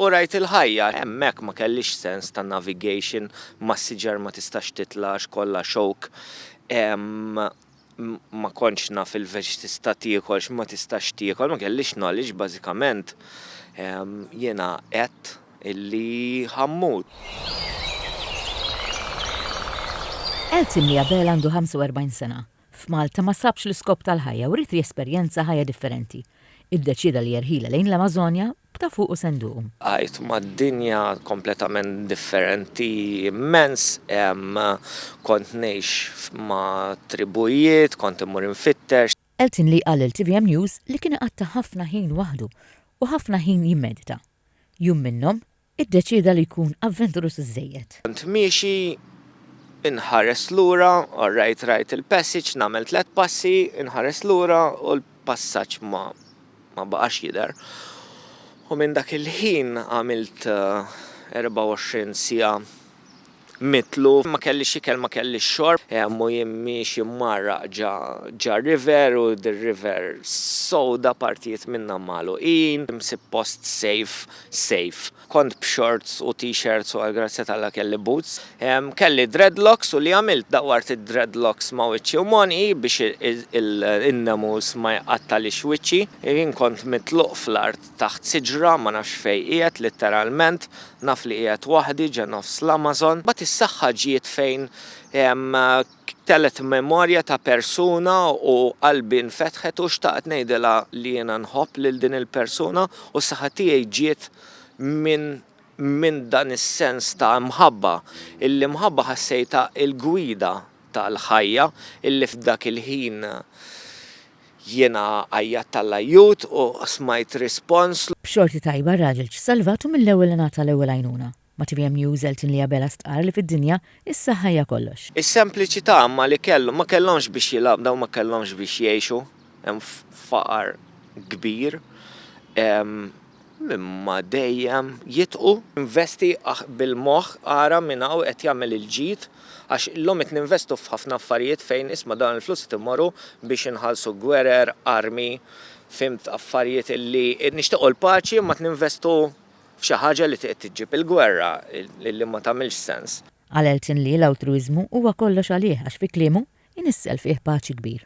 U rajt il-ħajja, hemmhekk ma kellix sens ta' navigation, massiġar ma tistax titlax kollha xowk. Ma kontx naf il-veġ tista' tiekol x'ma tistax tiekol, ma kellix knowledge bażikament. Jiena qed illi ħammut. Eltin li Abel għandu 45 sena. F'Malta ma sabx l-iskop tal-ħajja u rrid jesperjenza ħajja differenti. Iddeċida li jerħilha lejn l-Amażonja b'ta' fuqu senduqu. Għajt ma' dinja kompletament differenti immens, kont ngħix ma' tribujiet, kont immur infittex. Eltin li qal il-TVM News li kien qatta ħafna ħin waħdu u ħafna ħin jimmedita. Jum minnhom iddeċida li jkun avventurus iżejjed. Kont miexi inħares lura, rajt il-passage, nagħmel 3 passi, inħares lura u l-passaġġ ma baqax jidher. U minn dak il-ħin għamilt 24 sija mitlu, ma kellix ikel, ma kellix xorb, mu jimmiex jimmarraq ġa river u dir-river soda partijiet minna maluqin, imsib post safe. Kont b'shorts u t-shirts u għal-grazzja tal-la kelli boots. Kelli dreadlocks u li għamilt daqwart id-dreadlocks ma' wiċċi u moni biex il-namus ma jqattalix wiċċi. Jien kont mitluq fl-art taħt siġra ma nafx fej qiegħed literalment, naf li qiegħed waħdi ġa nofs l-Amazon. Bat is-saħħa ġiet fejn telet memorja ta' persuna u qalbi nfetħet u xtaqt ngħidilha li jiena nħobb lil din il-persuna u s-saħħa tiegħi ġiet minn dan is-sens ta' mħabba. Illi mħabba ħassejta il-gwida tal-ħajja illi f'dak il-ħin jiena għajjat tal-ajjut u smajt rispons. B'xorti tajba raġel salvatu mill-ewwel ngħata l-ewwel għajnuna. Ma' TVM News Eltin li Abel stqar li fid-dinja issa ħajja kollox. Is-sempliċità ma li ma kellhomx biex jilabdaw, ma kellhomx biex jgħixu, hemm faqar kbir. Imma dejjem jitqu, investi bil-moħħ ara minn hawn qed jagħmel il-ġid għax illum qed ninvestu f'ħafna affarijiet fejn isma' dan il-flus timorru biex inħallsu gwerer, armi, fimt affarijiet illi nixtiequ l-paċi ma ninvestu f'xi ħaġa li qed tiġġib il-gwerra li ma tagħmilx sens. Għal Eltin li l-altruiżmu huwa kollox għalih għax fi kliemu inissel fih paċi kbir.